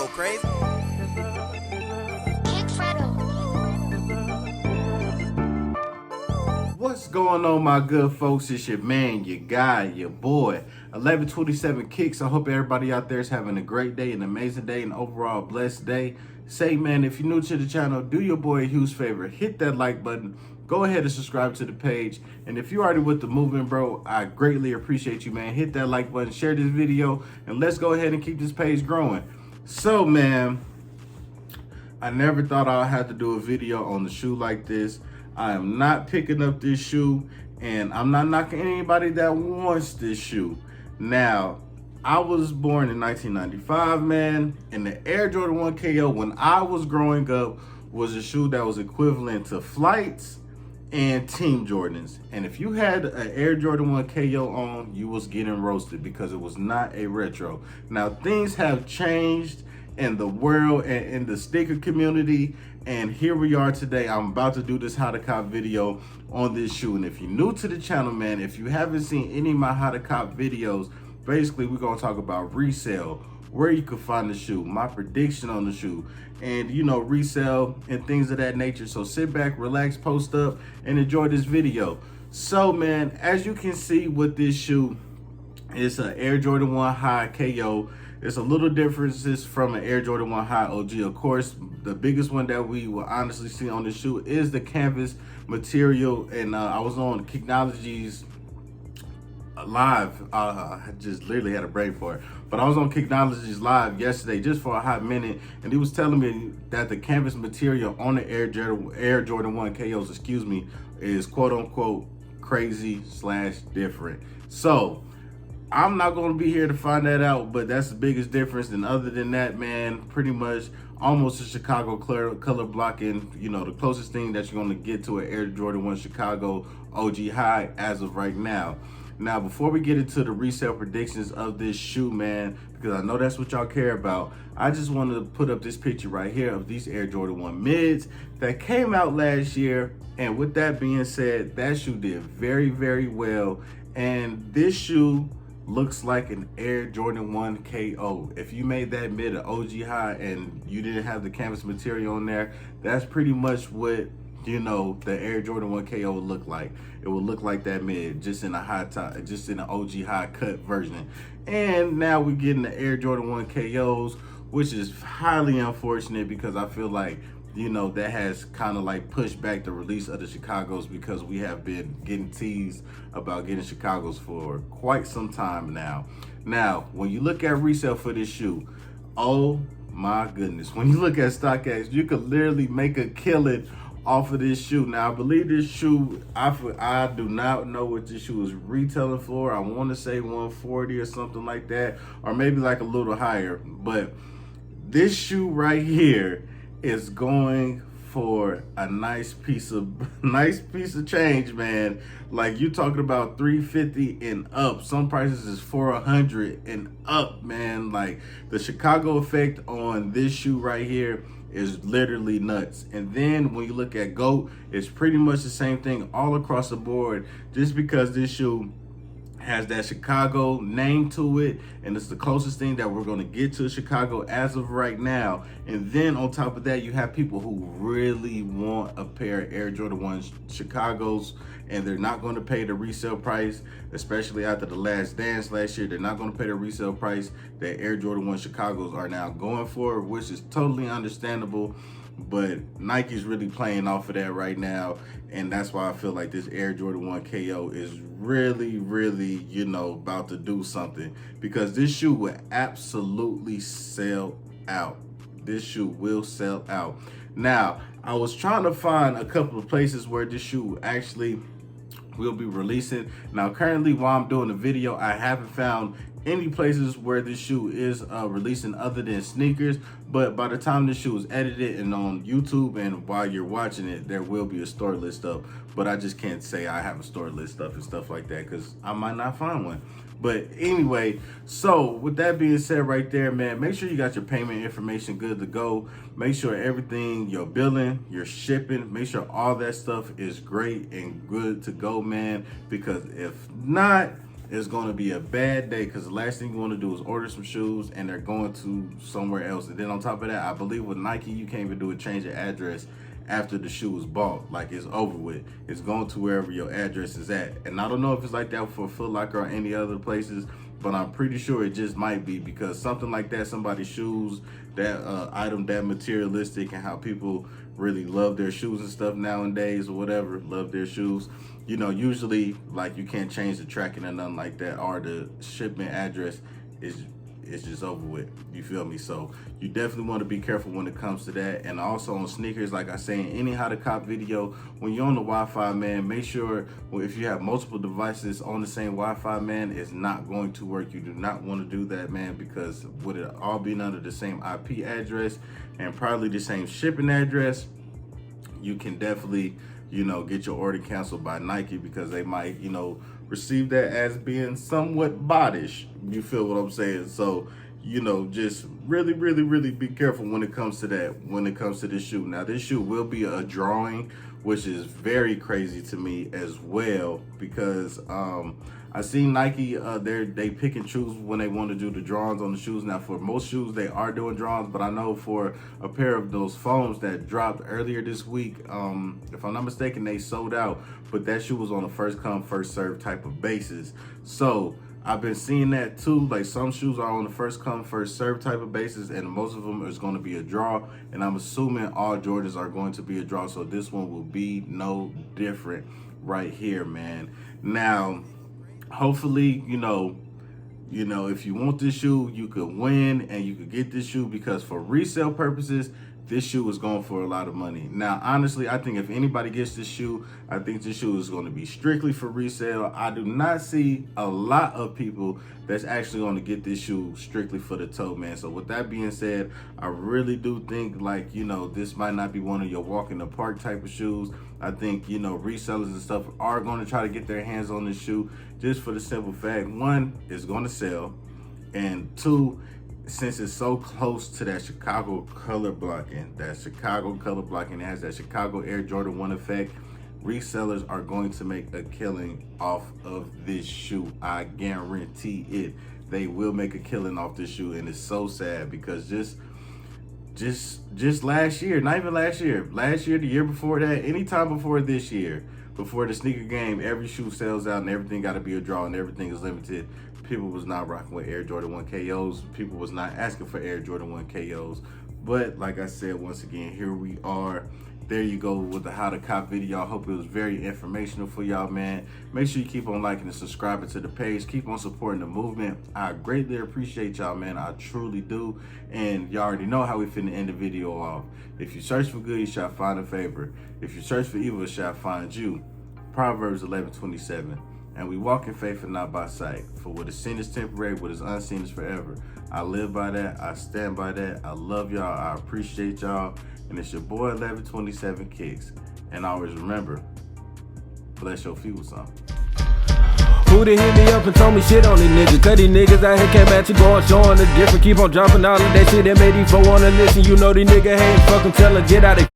crazy. What's going on, my good folks? It's your man, your guy, your boy, 1127 Kicks. I hope everybody out there is having a great day, an amazing day, and overall blessed day. Say, man, if you're new to the channel, do your boy a huge favor. Hit that like button. Go ahead and subscribe to the page. And if you already with the movement, bro, I greatly appreciate you, man. Hit that like button, share this video, and let's go ahead and keep this page growing. So, man, I never thought I'd have to do a video on the shoe like this. I am not picking up this shoe, and I'm not knocking anybody that wants this shoe. Now, I was born in 1995, man, and the Air Jordan 1 KO when I was growing up was a shoe that was equivalent to Flights and Team Jordans. And if you had an Air Jordan 1 KO on, you was getting roasted because it was not a retro. Now, things have changed in the world and in the sneaker community, and here we are today. I'm about to do this how to cop video on this shoe. And if you're new to the channel, man, if you haven't seen any of my how to cop videos, basically we're gonna talk about resale, where you can find the shoe, my prediction on the shoe, and resale and things of that nature. So sit back, relax, post up, and enjoy this video. So, man, as you can see with this shoe, it's an Air Jordan 1 High KO. It's a little differences from an Air Jordan 1 High OG. Of course, the biggest one that we will honestly see on the shoe is the canvas material. And I was on Kicknologies live. I just literally had a brain for it. But I was on Kicknologies live yesterday just for a hot minute, and he was telling me that the canvas material on the Air Jordan 1 KOs, is quote unquote crazy / different. So I'm not going to be here to find that out, but that's the biggest difference. And other than that, man, pretty much almost a Chicago color blocking, the closest thing that you're going to get to an Air Jordan 1 Chicago OG High as of right now. Now, before we get into the resale predictions of this shoe, man, because I know that's what y'all care about, I just wanted to put up this picture right here of these Air Jordan 1 mids that came out last year. And with that being said, that shoe did very, very well. And this shoe looks like an Air Jordan 1 KO. If you made that mid an OG High and you didn't have the canvas material on there, that's pretty much what the Air Jordan 1 KO would look like. It would look like that mid, just in a high top, just in an OG High cut version. And now we're getting the Air Jordan 1 KOs, which is highly unfortunate because I feel like that has kind of like pushed back the release of the Chicagos, because we have been getting teased about getting Chicagos for quite some time now. Now, when you look at resale for this shoe, oh my goodness, when you look at Stockx, you could literally make a killing off of this shoe. Now, I believe this shoe, I do not know what this shoe is retailing for. I want to say 140 or something like that, or maybe like a little higher. But this shoe right here is going for a nice piece of change, man. Like, you talking about 350 and up. Some prices is 400 and up, man. Like, the Chicago effect on this shoe right here is literally nuts. And then when you look at GOAT, it's pretty much the same thing all across the board, just because this shoe has that Chicago name to it, and it's the closest thing that we're going to get to Chicago as of right now. And then on top of that, you have people who really want a pair of Air Jordan 1 Chicagos, and they're not going to pay the resale price, especially after the Last Dance last year. They're not going to pay the resale price that Air Jordan 1 Chicagos are now going for, which is totally understandable. But Nike's really playing off of that right now, and that's why I feel like this Air Jordan 1 KO is really, really, about to do something, because this shoe will absolutely sell out. This shoe will sell out. Now, I was trying to find a couple of places where this shoe actually will be releasing. Now, currently, while I'm doing the video, I haven't found any places where this shoe is releasing other than sneakers. But by the time this shoe is edited and on YouTube, and while you're watching it, there will be a store list up. But I just can't say I have a store list up and stuff like that, because I might not find one. But anyway, so with that being said right there, man, make sure you got your payment information good to go. Make sure everything, your billing, your shipping, make sure all that stuff is great and good to go, man. Because if not, it's going to be a bad day, because the last thing you want to do is order some shoes and they're going to somewhere else. And then on top of that, I believe with Nike, you can't even do a change of address after the shoe is bought. Like, it's over with. It's going to wherever your address is at. And I don't know if it's like that for Foot Locker or any other places, but I'm pretty sure it just might be, because something like that, somebody's shoes, that item that materialistic, and how people really love their shoes and stuff nowadays, or whatever, love their shoes, you know, usually like you can't change the tracking or nothing like that, or the shipment address is just over with. You feel me? So you definitely want to be careful when it comes to that. And also on sneakers, like I say in any how to cop video, when you're on the Wi-Fi, man, make sure, well, if you have multiple devices on the same Wi-Fi, man, it's not going to work. You do not want to do that, man, because with it all being under the same IP address and probably the same shipping address, you can definitely, you know, get your order canceled by Nike, because they might, you know, receive that as being somewhat bodish. You feel what I'm saying? So, you know, just really, really, really be careful when it comes to that, when it comes to this shoe. Now, this shoe will be a drawing, which is very crazy to me as well, because I seen Nike, they pick and choose when they want to do the drawings on the shoes. Now, for most shoes, they are doing drawings, but I know for a pair of those foams that dropped earlier this week, if I'm not mistaken, they sold out, but that shoe was on a first come, first serve type of basis. So I've been seeing that too. Like, some shoes are on the first come, first serve type of basis, and most of them is going to be a draw. And I'm assuming all Jordans are going to be a draw. So this one will be no different right here, man. Now, hopefully, you know, if you want this shoe, you could win and you could get this shoe, because for resale purposes, this shoe is going for a lot of money. Now, honestly, I think if anybody gets this shoe, I think this shoe is going to be strictly for resale. I do not see a lot of people that's actually going to get this shoe strictly for the toe, man. So with that being said, I really do think, like, you know, this might not be one of your walk in the park type of shoes. I think, you know, resellers and stuff are going to try to get their hands on this shoe, just for the simple fact, one, it's going to sell, and two, since it's so close to that Chicago color blocking, it has that Chicago Air Jordan 1 effect, resellers are going to make a killing off of this shoe. I guarantee it. They will make a killing off this shoe, and it's so sad, because just last year, not even last year, the year before that, anytime before this year, before the sneaker game, every shoe sells out and everything got to be a draw and everything is limited. People was not rocking with Air Jordan 1 KOs. People was not asking for Air Jordan 1 KOs. But like I said, once again, here we are. There you go with the how to cop video. I hope it was very informational for y'all, man. Make sure you keep on liking and subscribing to the page. Keep on supporting the movement. I greatly appreciate y'all, man. I truly do. And y'all already know how we finna end the video off. If you search for good, you shall find a favor. If you search for evil, it shall find you. Proverbs 11:27. And we walk in faith and not by sight. For what is seen is temporary, what is unseen is forever. I live by that. I stand by that. I love y'all. I appreciate y'all. And it's your boy 1127 Kicks. And always remember, bless your feet with something. Who done hit me up and told me shit on these niggas? Cause these niggas out here came at you going, showing the different. Keep on dropping all of that shit that made these folk wanna listen. You know these niggas hate, fuck them, tell them get out of